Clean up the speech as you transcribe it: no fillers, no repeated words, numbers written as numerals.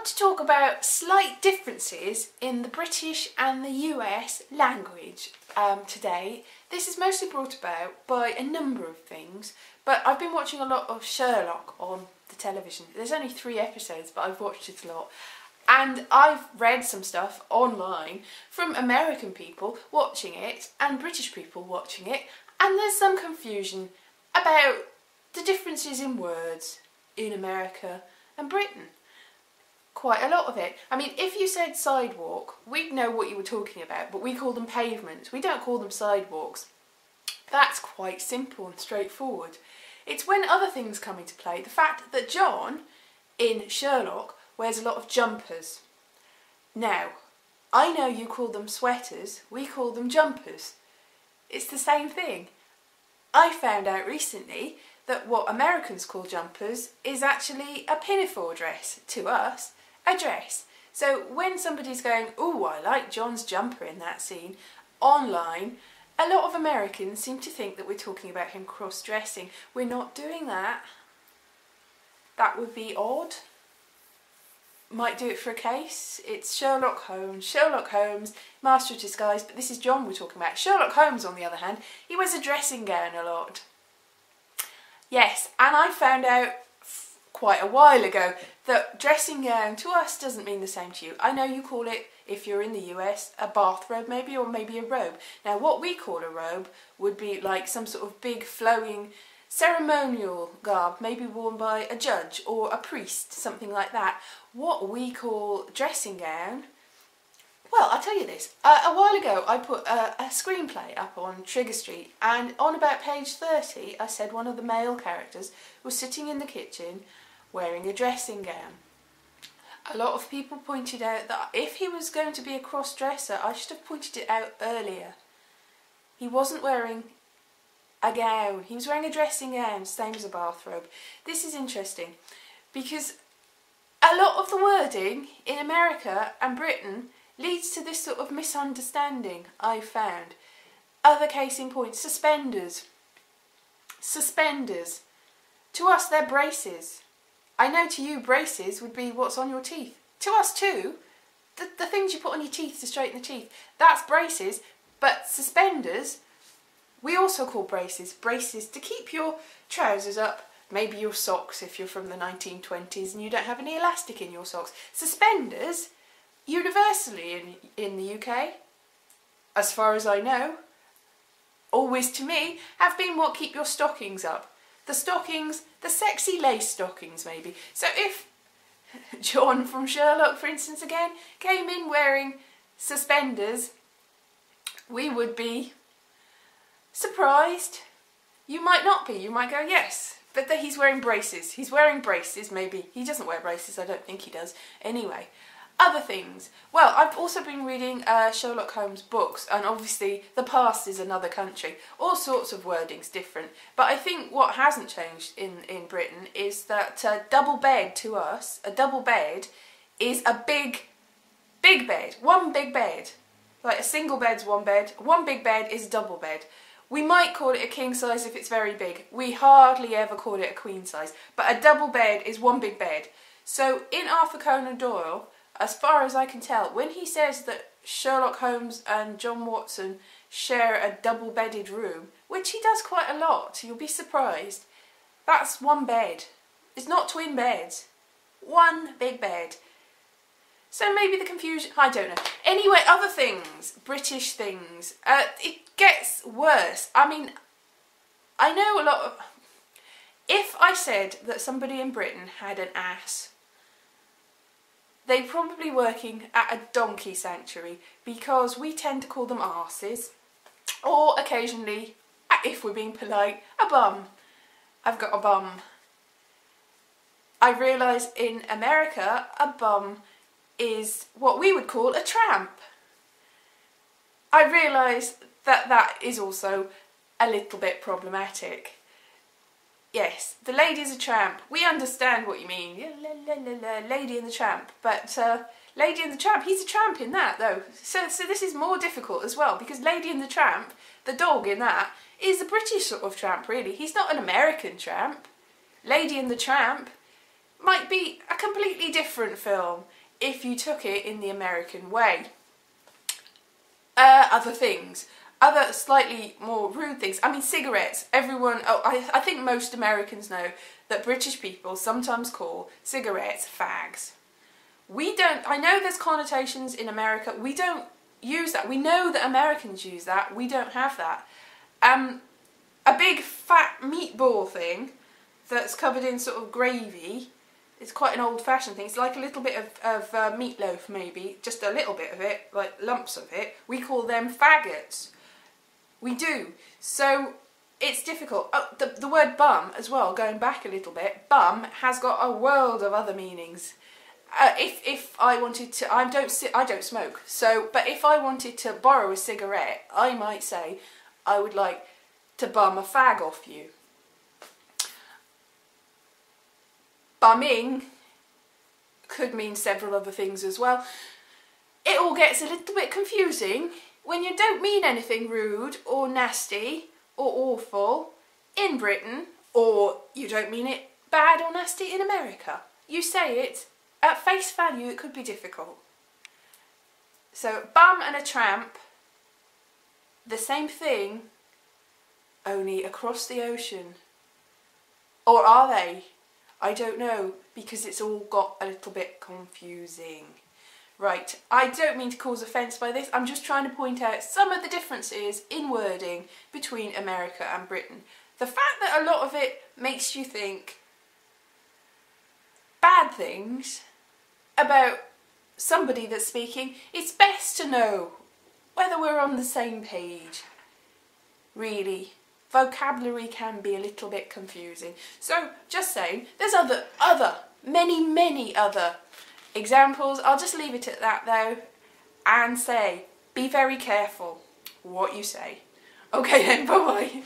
want to talk about slight differences in the British and the US language today. This is mostly brought about by a number of things, but I've been watching a lot of Sherlock on the television. There's only 3 episodes, but I've watched it a lot. And I've read some stuff online from American people watching it and British people watching it, and there's some confusion about the differences in words in America and Britain. Quite a lot of it. I mean, if you said sidewalk, we'd know what you were talking about, but we call them pavements. We don't call them sidewalks. That's quite simple and straightforward. It's when other things come into play. The fact that John, in Sherlock, wears a lot of jumpers. Now, I know you call them sweaters, we call them jumpers. It's the same thing. I found out recently that what Americans call jumpers is actually a pinafore dress. To us, a dress. So when somebody's going, "Ooh, I like John's jumper in that scene," online, a lot of Americans seem to think that we're talking about him cross-dressing. We're not doing that. That would be odd. Might do it for a case. It's Sherlock Holmes. Sherlock Holmes, master of disguise, but this is John we're talking about. Sherlock Holmes, on the other hand, he wears a dressing gown a lot. Yes, and I found out quite a while ago that dressing gown to us doesn't mean the same to you. I know you call it, if you're in the US, a bathrobe maybe, or maybe a robe. Now what we call a robe would be like some sort of big flowing ceremonial garb, maybe worn by a judge or a priest, something like that. What we call dressing gown, well, I'll tell you this. A while ago I put a screenplay up on Trigger Street, and on about page 30 I said one of the male characters was sitting in the kitchen wearing a dressing gown. A lot of people pointed out that if he was going to be a cross-dresser, I should have pointed it out earlier. He wasn't wearing a gown, he was wearing a dressing gown, same as a bathrobe. This is interesting because a lot of the wording in America and Britain leads to this sort of misunderstanding, I've found. Other case in point, suspenders. Suspenders. To us they're braces. I know to you braces would be what's on your teeth. To us too, the things you put on your teeth to straighten the teeth, that's braces, but suspenders, we also call braces. Braces to keep your trousers up, maybe your socks if you're from the 1920s and you don't have any elastic in your socks. Suspenders, universally in the UK, as far as I know, always to me, have been what keep your stockings up. The stockings, the sexy lace stockings maybe. So if John from Sherlock, for instance again, came in wearing suspenders, we would be surprised. You might not be, you might go yes, but that he's wearing braces. He's wearing braces, maybe. He doesn't wear braces, I don't think he does. Anyway, other things. Well, I've also been reading Sherlock Holmes books, and obviously the past is another country. All sorts of wordings different. But I think what hasn't changed in Britain is that double bed to us, a double bed, is a big bed. One big bed. Like a single bed's one bed. One big bed is a double bed. We might call it a king size if it's very big. We hardly ever call it a queen size. But a double bed is one big bed. So in Arthur Conan Doyle, as far as I can tell, when he says that Sherlock Holmes and John Watson share a double-bedded room, which he does quite a lot, you'll be surprised, that's one bed. It's not twin beds. One big bed. So maybe the confusion, I don't know. Anyway, other things, British things, it gets worse. I mean, I know a lot of... If I said that somebody in Britain had an ass, they're probably working at a donkey sanctuary, because we tend to call them arses, or occasionally, if we're being polite, a bum. I've got a bum. I realise in America a bum is what we would call a tramp. I realise that that is also a little bit problematic. Yes, the lady's a tramp. We understand what you mean. Yeah, Lady and the Tramp. But Lady and the Tramp, he's a tramp in that though. So this is more difficult as well, because Lady and the Tramp, the dog in that, is a British sort of tramp really. He's not an American tramp. Lady and the Tramp, might be a completely different film if you took it in the American way. Other things, other slightly more rude things. I mean, cigarettes. Everyone, I think most Americans know that British people sometimes call cigarettes fags. We don't, I know there's connotations in America, we don't use that. We know that Americans use that, we don't have that. A big fat meatball thing that's covered in sort of gravy, it's quite an old-fashioned thing. It's like a little bit of meatloaf maybe, just a little bit of it, like lumps of it. We call them faggots. We do. So it's difficult. Oh, the word bum as well, going back a little bit, bum has got a world of other meanings. If I wanted to, I don't smoke, so, but if I wanted to borrow a cigarette, I might say, I would like to bum a fag off you. Bumming could mean several other things as well. It all gets a little bit confusing when you don't mean anything rude or nasty or awful in Britain, or you don't mean it bad or nasty in America. You say it, at face value it could be difficult. So bum and a tramp, the same thing, only across the ocean. Or are they? I don't know, because it's all got a little bit confusing. Right, I don't mean to cause offence by this, I'm just trying to point out some of the differences in wording between America and Britain. The fact that a lot of it makes you think bad things about somebody that's speaking, it's best to know whether we're on the same page, really. Vocabulary can be a little bit confusing. So, just saying, there's many other examples. I'll just leave it at that though, and say, be very careful what you say. Okay then, bye bye.